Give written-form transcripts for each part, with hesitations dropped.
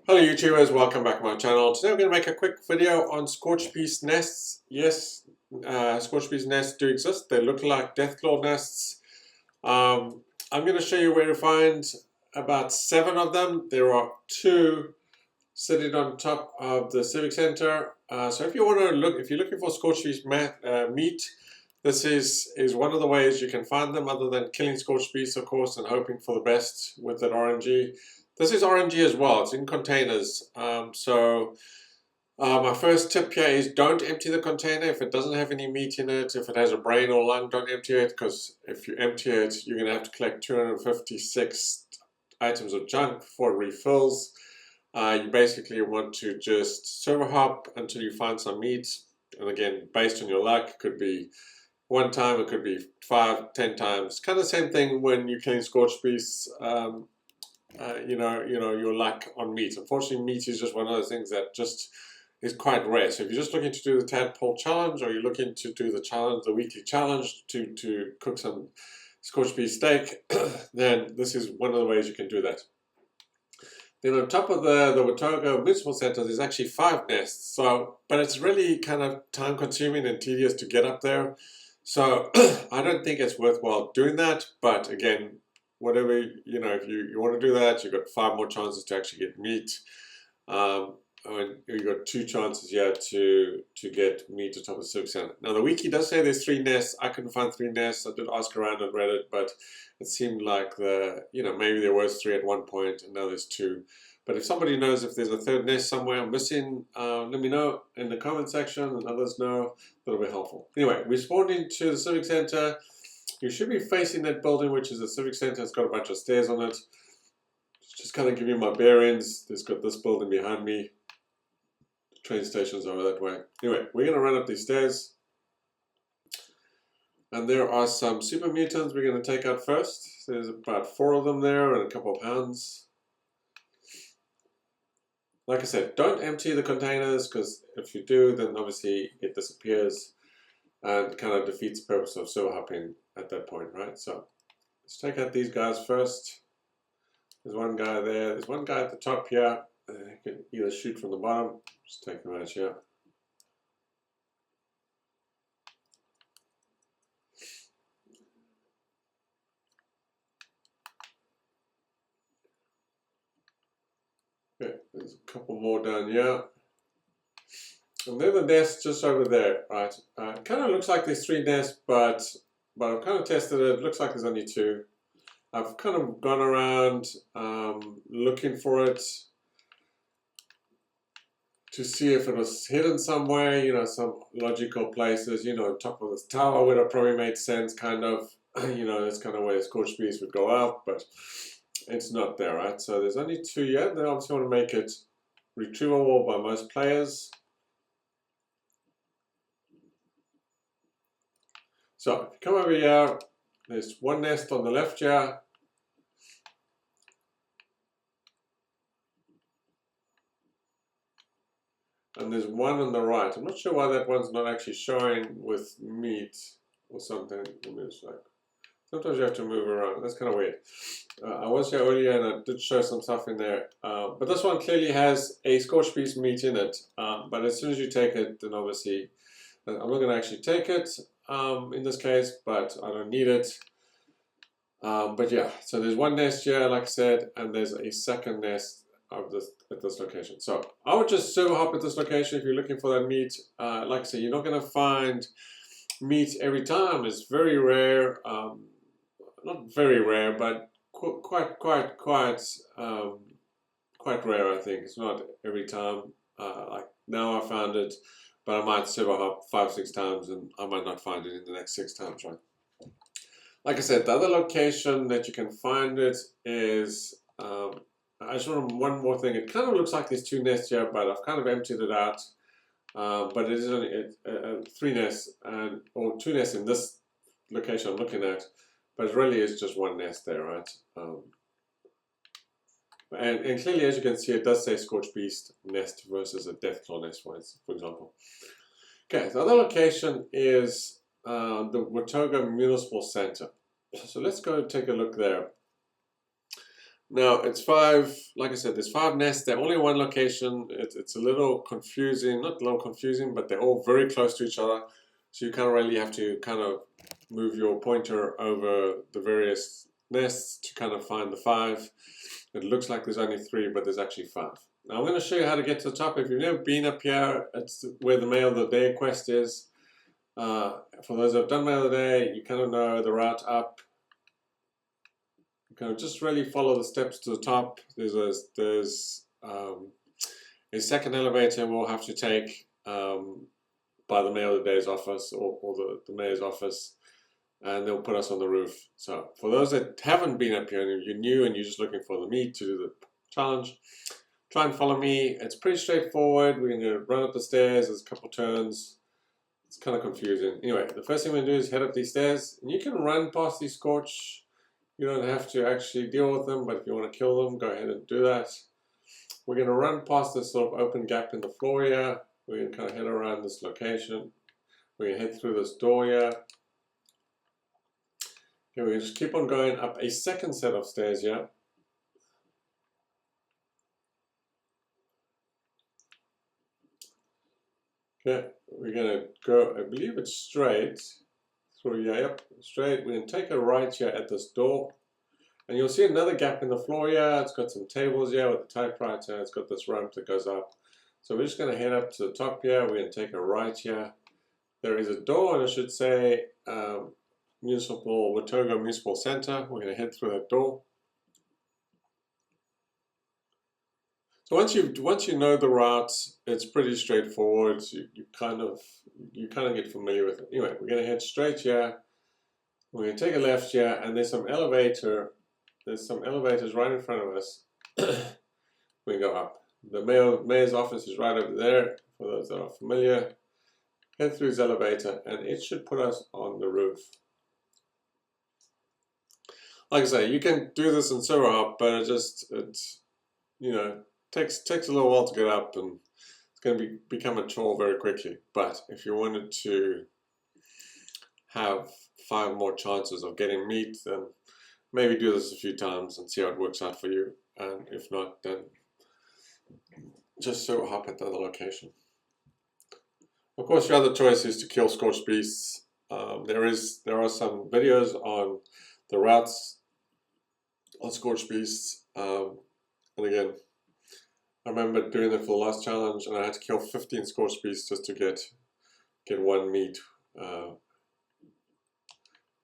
Hello YouTubers, welcome back to my channel. Today we're going to make a quick video on Scorchbeast Nests. Yes, Scorchbeast Nests do exist. They look like deathclaw nests. I'm going to show you where to find about 7 of them. There are 2 sitting on top of the Civic Center. So if you want to look, if you're looking for Scorchbeast meat, this is one of the ways you can find them, other than killing Scorchbeast, of course, and hoping for the best with that RNG. This is RNG as well. It's in containers. My first tip here is don't empty the container if it doesn't have any meat in it. If it has a brain or lung, don't empty it, because if you empty it, you're going to have to collect 256 items of junk before it refills. You basically want to just server hop until you find some meat. And again, based on your luck, it could be 1 time, it could be 5, 10 times. Kind of the same thing when you're killing Scorchbeasts. Your luck on meat. Unfortunately, meat is just one of those things that just is quite rare. So if you're just looking to do the Tadpole Challenge, or you're looking to do the challenge, the weekly challenge to cook some Scorchbeast steak, then this is one of the ways you can do that. Then on top of the Watoga Municipal Center, there's actually 5 nests. But it's really kind of time consuming and tedious to get up there. So I don't think it's worthwhile doing that. But again, whatever, if you want to do that, you've got 5 more chances to actually get meat. You've got 2 chances here to get meat atop the Civic Center. Now the wiki does say there's 3 nests. I couldn't find 3 nests. I did ask around on Reddit, but it seemed like maybe there was 3 at one point, and now there's 2. But if somebody knows if there's a 3rd nest somewhere I'm missing, let me know in the comment section, and others know. That'll be helpful. Anyway, we spawned into the Civic Center. You should be facing that building, which is the Civic Center. It's got a bunch of stairs on it. Just kind of give you my bearings. There's got this building behind me. The train station's over that way. Anyway, we're going to run up these stairs. And there are some super mutants we're going to take out first. There's about 4 of them there and a couple of hounds. Like I said, don't empty the containers, because if you do, then obviously it disappears and kind of defeats the purpose of silver hopping at that point, right? So let's take out these guys first. There's one guy there. There's one guy at the top here. You can either shoot from the bottom. Just take him out here. Okay, there's a couple more down here. And then the nest just over there, right? It kind of looks like there's 3 nests, but I've kind of tested it. It looks like there's only 2. I've kind of gone around looking for it to see if it was hidden somewhere, some logical places, on top of this tower would have probably made sense, kind of, that's kind of where Scorchbeast would go out, but it's not there, right? So there's only 2 yet. They obviously want to make it retrievable by most players. So if you come over here, there's 1 nest on the left here. And there's 1 on the right. I'm not sure why that one's not actually showing with meat or something. Sometimes you have to move around. That's kind of weird. I was here earlier and I did show some stuff in there. But this one clearly has a Scorchbeast meat in it. But as soon as you take it, then obviously, I'm not going to actually take it in this case, but I don't need it. But yeah, so there's 1 nest here, like I said, and there's a 2nd nest at this location. So I would just server hop at this location if you're looking for that meat. Like I said, you're not going to find meat every time. It's very rare. Not very rare, but quite rare, I think. It's not every time. Like now I found it, but I might server hop 5, 6 times, and I might not find it in the next 6 times, right? Like I said, the other location that you can find it is, I just want one more thing. It kind of looks like there's 2 nests here, but I've kind of emptied it out. But it is only 3 nests, or 2 nests in this location I'm looking at, but it really is just 1 nest there, right? And clearly, as you can see, it does say Scorchbeast Nest versus a Deathclaw Nest, for example. Okay, the other location is the Watoga Municipal Center. So let's go take a look there. Now it's 5, like I said, there's 5 nests. They're only in one location. It's a little confusing, not a little confusing, but they're all very close to each other. So you kind of really have to kind of move your pointer over the various nests to kind of find the 5. It looks like there's only 3, but there's actually 5. Now I'm going to show you how to get to the top. If you've never been up here, it's where the Mail of the Day quest is. For those that have done Mail of the Day, you kind of know the route up. Kind of just really follow the steps to the top. There's a second elevator we'll have to take by the Mayor of the Day's office or the Mayor's office, and they'll put us on the roof. So for those that haven't been up here and you're new and you're just looking for the meat to do the challenge, try and follow me. It's pretty straightforward. We're going to run up the stairs. There's a couple turns. It's kind of confusing. Anyway, the first thing we're going to do is head up these stairs, and you can run past these Scorch. You don't have to actually deal with them, but if you want to kill them, go ahead and do that. We're going to run past this sort of open gap in the floor here. We're going to kind of head around this location. We're going to head through this door here. Okay, we're going to just keep on going up a second set of stairs here. Okay, we're going to go, I believe it's straight. Through here, yep, straight. We're going to take a right here at this door. And you'll see another gap in the floor here. It's got some tables here with a typewriter. It's got this ramp that goes up. So we're just going to head up to the top here. We're going to take a right here. There is a door, and I should say Watogo Municipal Center. We're going to head through that door. So once you know the route, it's pretty straightforward. You kind of get familiar with it. Anyway, we're going to head straight here. We're going to take a left here, and there's some elevators right in front of us. We go up. The mayor's office is right over there. For those that are familiar, head through his elevator, and it should put us on the roof. Like I say, you can do this in Silver Hop, but takes a little while to get up, and it's going to become a chore very quickly. But if you wanted to have 5 more chances of getting meat, then maybe do this a few times and see how it works out for you. And if not, then just Silver Hop at the other location. Of course, your other choice is to kill Scorchbeasts. There are some videos on the routes on Scorchbeasts, and again, I remember doing it for the last challenge, and I had to kill 15 Scorchbeasts just to get 1 meat.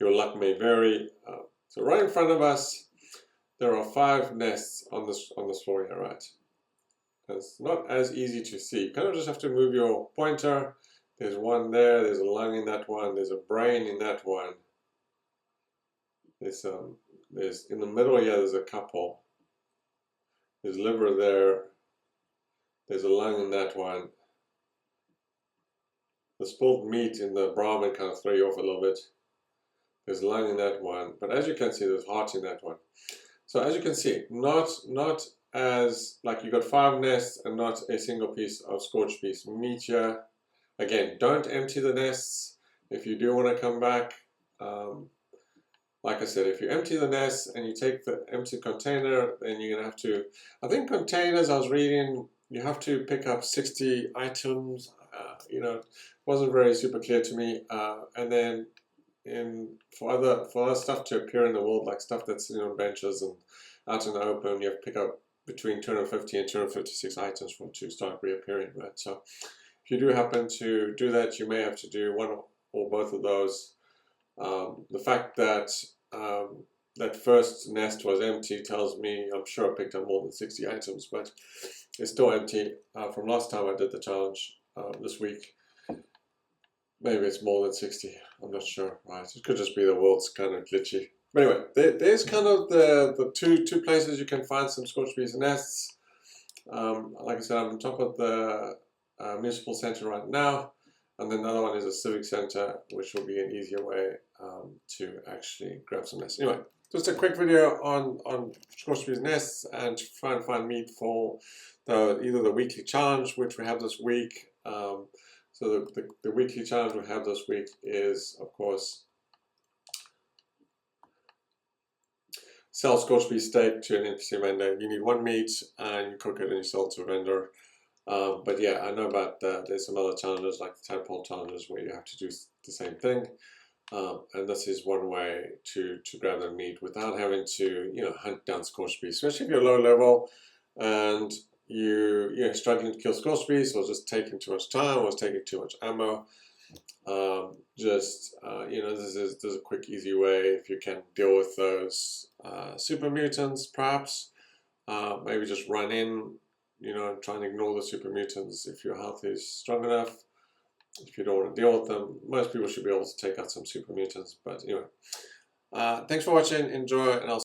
Your luck may vary. So right in front of us, there are 5 nests on this floor here, right? It's not as easy to see. You kind of just have to move your pointer. There's one there. There's a lung in that one. There's a brain in that one. There's in the middle here. There's a couple. There's liver there. There's a lung in that one. The spilled meat in the Brahmin kind of throw you off a little bit. There's lung in that one, but as you can see, there's heart in that one. So as you can see, not as like you got 5 nests and not a single piece of Scorchbeast meat here. Again, don't empty the nests if you do want to come back. Like I said, if you empty the nests and you take the empty container, then you're gonna have to. I think containers. I was reading, you have to pick up 60 items. It wasn't very super clear to me. And then for other stuff to appear in the world, like stuff that's sitting on benches and out in the open, you have to pick up between 250 and 256 items for it to start reappearing, right? So if you do happen to do that, you may have to do one or both of those. The fact that that first nest was empty tells me I'm sure I picked up more than 60 items, but it's still empty from last time I did the challenge this week. Maybe it's more than 60. I'm not sure. Right? It could just be the world's kind of glitchy. But anyway, there's kind of the two places you can find some Scorchbeast nests. Like I said, I'm on top of the municipal center right now, and then another one is a civic center, which will be an easier way to actually grab some nests. Anyway, just a quick video on Scorchbeast nests and to try and find meat for either the weekly challenge, which we have this week. So the weekly challenge we have this week is, of course, sell Scorchbeast Steak to an NPC vendor, you need one meat and you cook it and you sell it to a vendor. But yeah, I know about that. There's some other challenges like the Tadpole Challenges where you have to do the same thing. And this is one way to grab the meat without having to, hunt down Scorchbeast, especially if you're low level and you're struggling to kill Scorchbeast, or just taking too much time, or it's taking too much ammo. This is a quick, easy way if you can deal with those super mutants, perhaps. Maybe just run in, try and ignore the super mutants if your health is strong enough. If you don't want to deal with them, most people should be able to take out some super mutants. But anyway, thanks for watching. Enjoy, and I'll